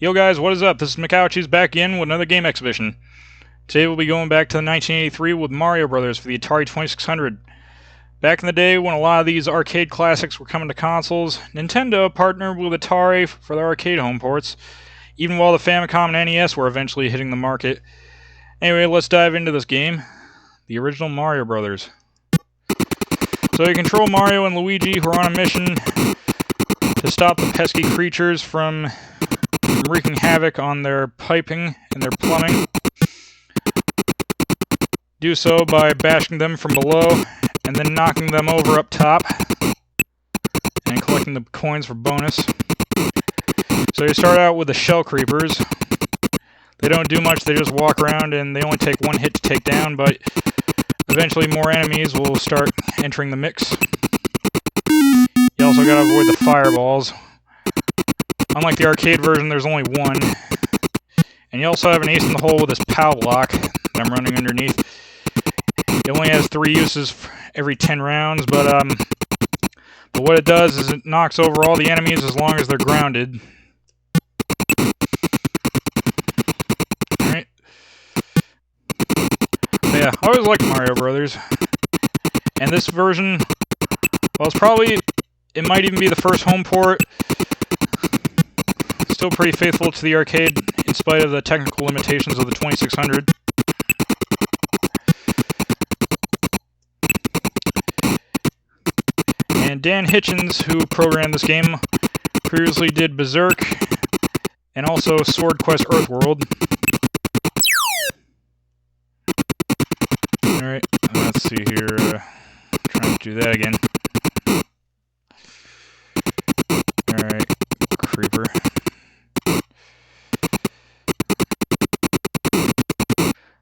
Yo guys, what is up? This is Mikauchi's back in with another game exhibition. Today we'll be going back to 1983 with Mario Brothers for the Atari 2600. Back in the day when a lot of these arcade classics were coming to consoles, Nintendo partnered with Atari for their arcade home ports, even while the Famicom and NES were eventually hitting the market. Anyway, let's dive into this game, the original Mario Brothers. So you control Mario and Luigi, who are on a mission to stop the pesky creatures from wreaking havoc on their piping and their plumbing. Do so by bashing them from below and then knocking them over up top and collecting the coins for bonus. So you start out with the shell creepers. They don't do much, they just walk around and they only take one hit to take down, but eventually more enemies will start entering the mix. You also gotta avoid the fireballs. Unlike the arcade version, there's only one. And you also have an ace in the hole with this POW block that I'm running underneath. It only has 3 uses every 10 rounds, but what it does is it knocks over all the enemies as long as they're grounded. Alright. Yeah, I always liked Mario Brothers. And this version, well, it might even be the first home port. Still pretty faithful to the arcade, in spite of the technical limitations of the 2600. And Dan Hitchens, who programmed this game, previously did Berserk and also Sword Quest Earthworld. Alright, let's see here. Trying to do that again. Alright, creeper.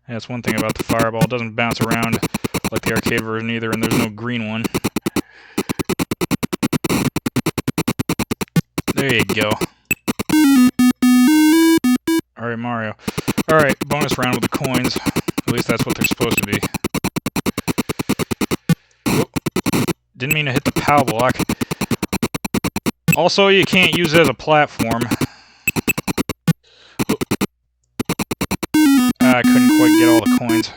That's one thing about the fireball. It doesn't bounce around like the arcade version either, and there's no green one. There you go. Alright, Mario. Alright, bonus round with the coins. At least that's what they're supposed to be. Whoop. Didn't mean to hit the POW block. Also, you can't use it as a platform. I couldn't quite get all the coins.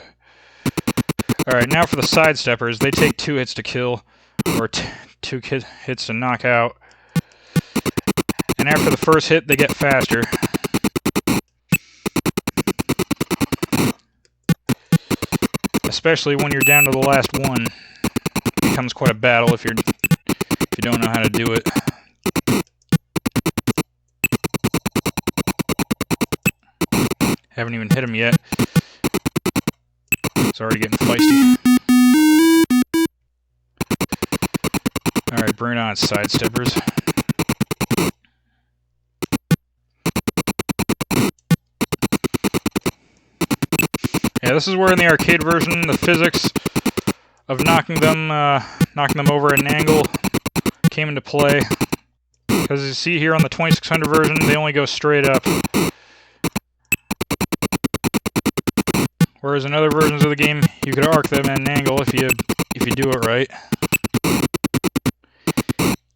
Alright, now for the sidesteppers. They take 2 hits to kill, or 2 hits to knock out. And after the first hit, they get faster. Especially when you're down to the last one. It becomes quite a battle if you don't know how to do it. Haven't even hit him yet. It's already getting feisty. Alright, bring it on, sidesteppers. Yeah, this is where in the arcade version the physics of knocking them over at an angle came into play. Because you see here on the 2600 version, they only go straight up. Whereas in other versions of the game, you could arc them at an angle if you do it right.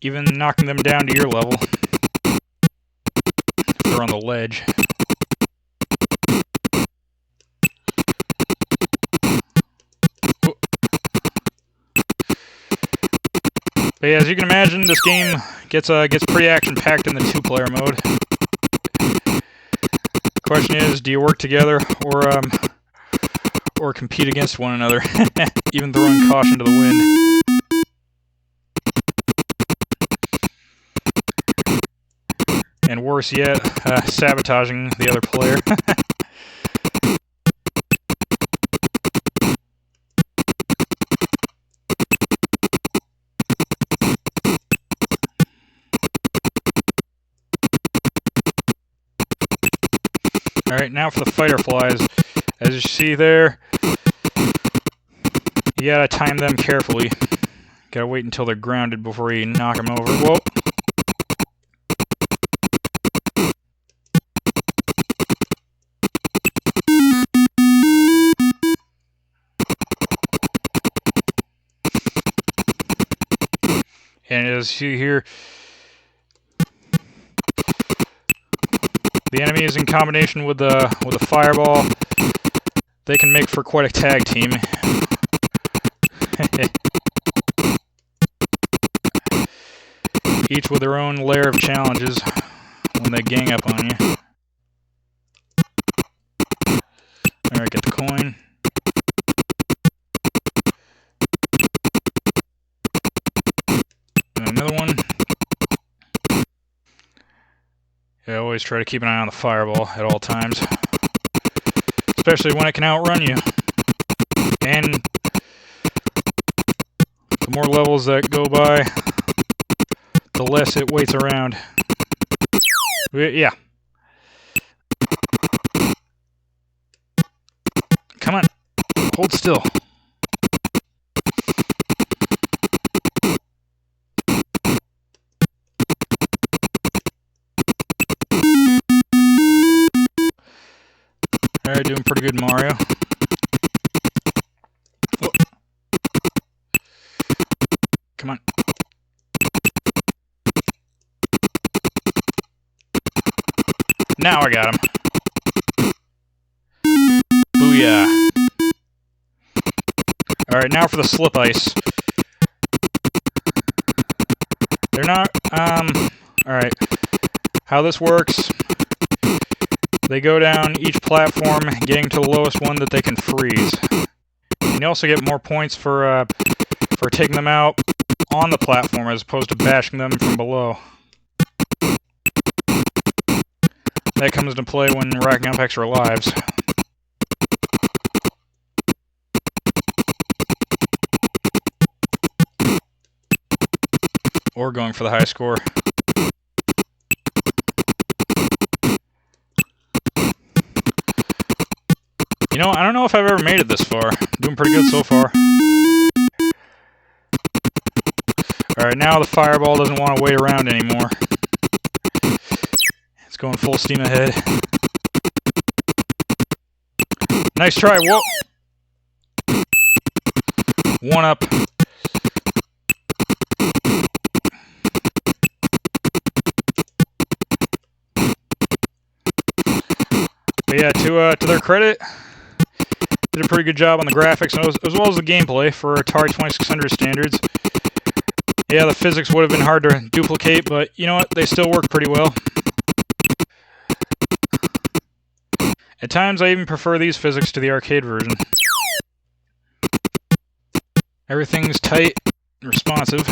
Even knocking them down to your level. If they're on the ledge. But yeah, as you can imagine, this game gets pretty action-packed in the 2-player mode. The question is, do you work together or compete against one another, even throwing caution to the wind? And worse yet, sabotaging the other player. Alright, now for the fighter flies. As you see there, you gotta time them carefully. Gotta wait until they're grounded before you knock them over. Whoa! And as you see here, The enemies, in combination with the fireball, they can make for quite a tag team. Each with their own layer of challenges when they gang up on you. Alright, get the coin. And another one. Yeah, always try to keep an eye on the fireball at all times. Especially when it can outrun you. And the more levels that go by, the less it waits around. Yeah. Come on. Hold still. Alright, doing pretty good, Mario. Whoa. Come on. Now I got him. Booyah. Alright, now for the slip ice. They're not, alright. How this works, they go down each platform, getting to the lowest one that they can freeze. And you also get more points for taking them out on the platform as opposed to bashing them from below. That comes into play when racking up extra lives. Or going for the high score. You know, I don't know if I've ever made it this far. Doing pretty good so far. Alright, now the fireball doesn't want to wait around anymore. It's going full steam ahead. Nice try, whoa! One up. But yeah, to their credit, did a pretty good job on the graphics as well as the gameplay for Atari 2600 standards. Yeah, the physics would have been hard to duplicate, but you know what? They still work pretty well. At times, I even prefer these physics to the arcade version. Everything's tight and responsive.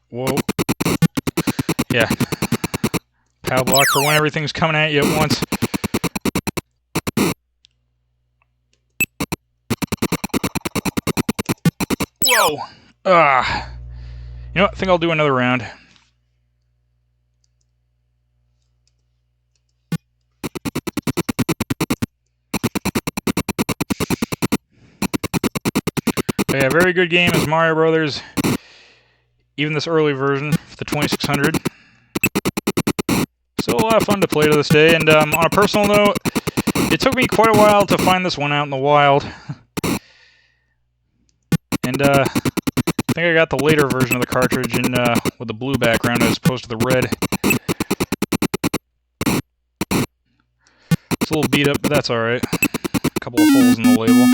Whoa. Yeah. Pow block for when everything's coming at you at once. Whoa! You know what? I think I'll do another round. But yeah, very good game as Mario Brothers. Even this early version for the 2600. Still a lot of fun to play to this day, and on a personal note, it took me quite a while to find this one out in the wild. And I think I got the later version of the cartridge in with the blue background as opposed to the red. It's a little beat up, but that's alright. A couple of holes in the label.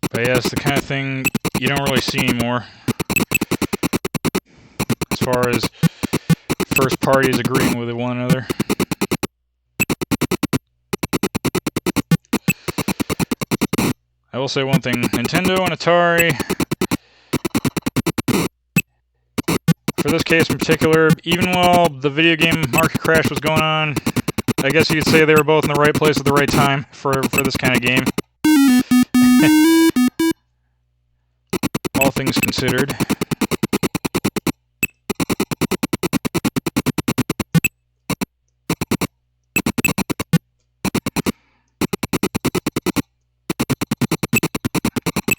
But yeah, it's the kind of thing you don't really see anymore. As far as first parties agreeing with one another. I will say one thing, Nintendo and Atari, for this case in particular, even while the video game market crash was going on, I guess you could say they were both in the right place at the right time for this kind of game. All things considered.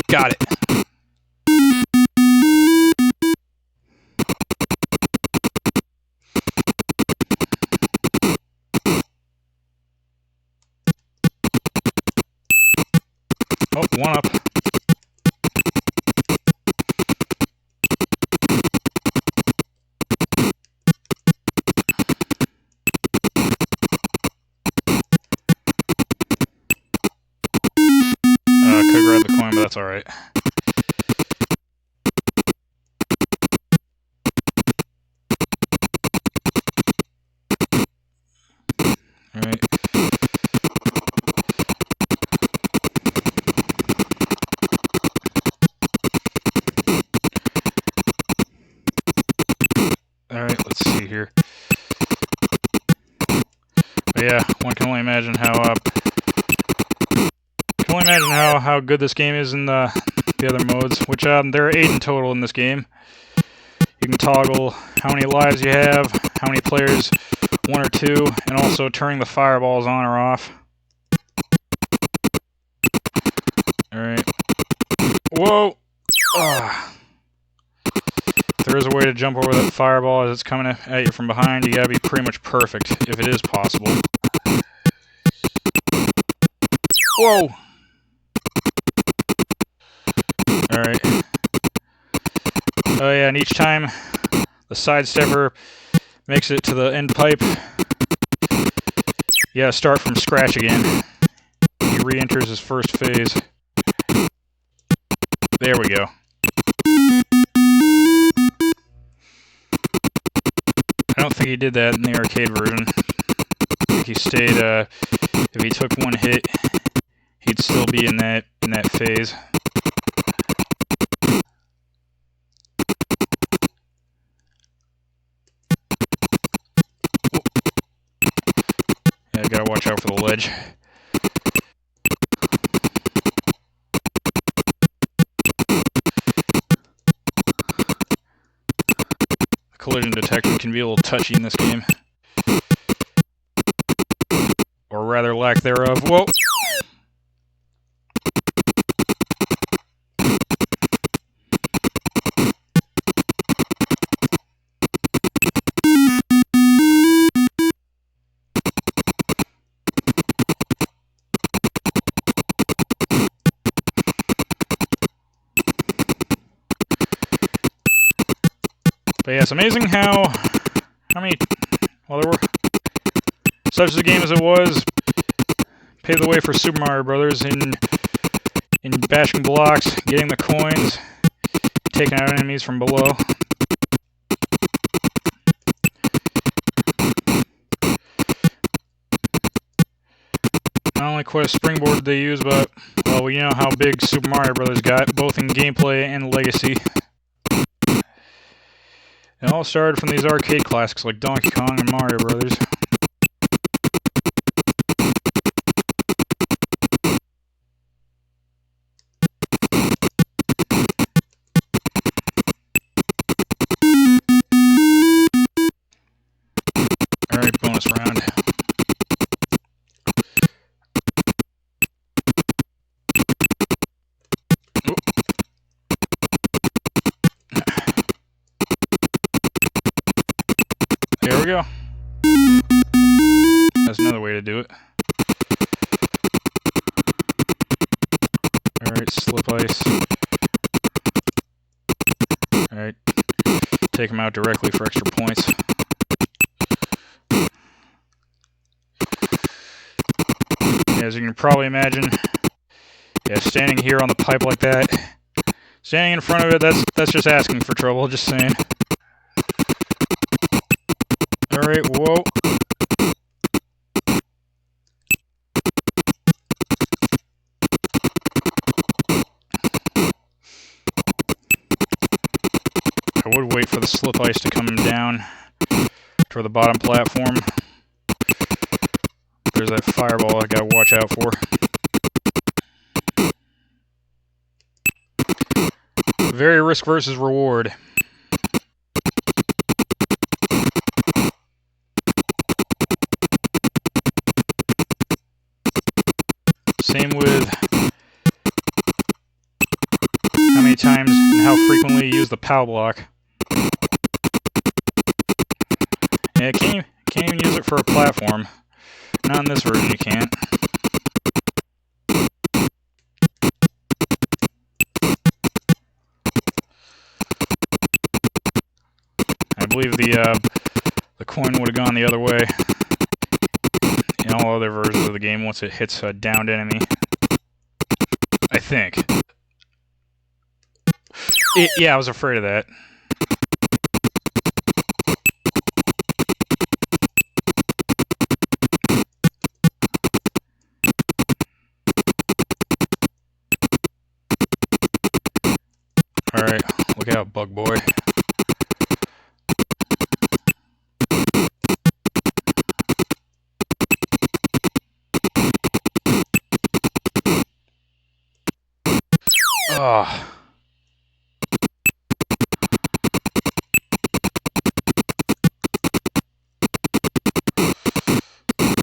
Got it. one up. Could grab the coin, but that's alright. Alright. Alright, let's see here. But yeah, one can only imagine how how good this game is in the other modes, which there are 8 in total in this game. You can toggle how many lives you have, how many players, 1 or 2, and also turning the fireballs on or off. Alright. Whoa! Ah. If there is a way to jump over that fireball as it's coming at you from behind, you gotta be pretty much perfect, if it is possible. Whoa! Alright. Oh yeah, and each time the sidestepper makes it to the end pipe, you gotta start from scratch again. He re-enters his first phase. There we go. I don't think he did that in the arcade version. I think he stayed, if he took one hit, he'd still be in that phase. Yeah, gotta watch out for the ledge. Collision detection can be a little touchy in this game. Or rather, lack thereof. Whoa! But yeah, it's amazing how many, well, there were, such a game as it was, paved the way for Super Mario Brothers in bashing blocks, getting the coins, taking out enemies from below. Not only quite a springboard they use, but, well, we know how big Super Mario Brothers got, both in gameplay and legacy. It all started from these arcade classics like Donkey Kong and Mario Brothers. Alright, bonus round. There we go. That's another way to do it. Alright, slip ice. Alright. Take them out directly for extra points. As you can probably imagine, yeah, standing here on the pipe like that, standing in front of it, that's just asking for trouble, just saying. Alright, whoa. I would wait for the slip ice to come down toward the bottom platform. There's that fireball I gotta watch out for. Very risk versus reward. Same with how many times and how frequently you use the POW block. Yeah, can't even use it for a platform. Not in this version, you can't. believe the coin would have gone the other way in all other versions of the game once it hits a downed enemy. I think. Yeah, I was afraid of that. Alright, look out, bug boy. Oh.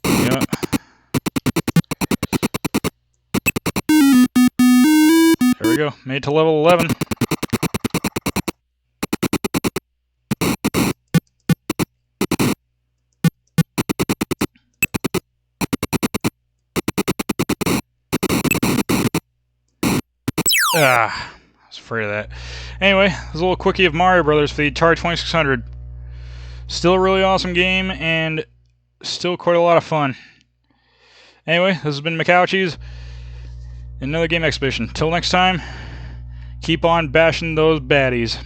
Yeah. There we go. Made it to level 11. I was afraid of that. Anyway, this is a little quickie of Mario Brothers for the Atari 2600. Still a really awesome game, and still quite a lot of fun. Anyway, this has been McCouchies, another game exhibition. Till next time, keep on bashing those baddies.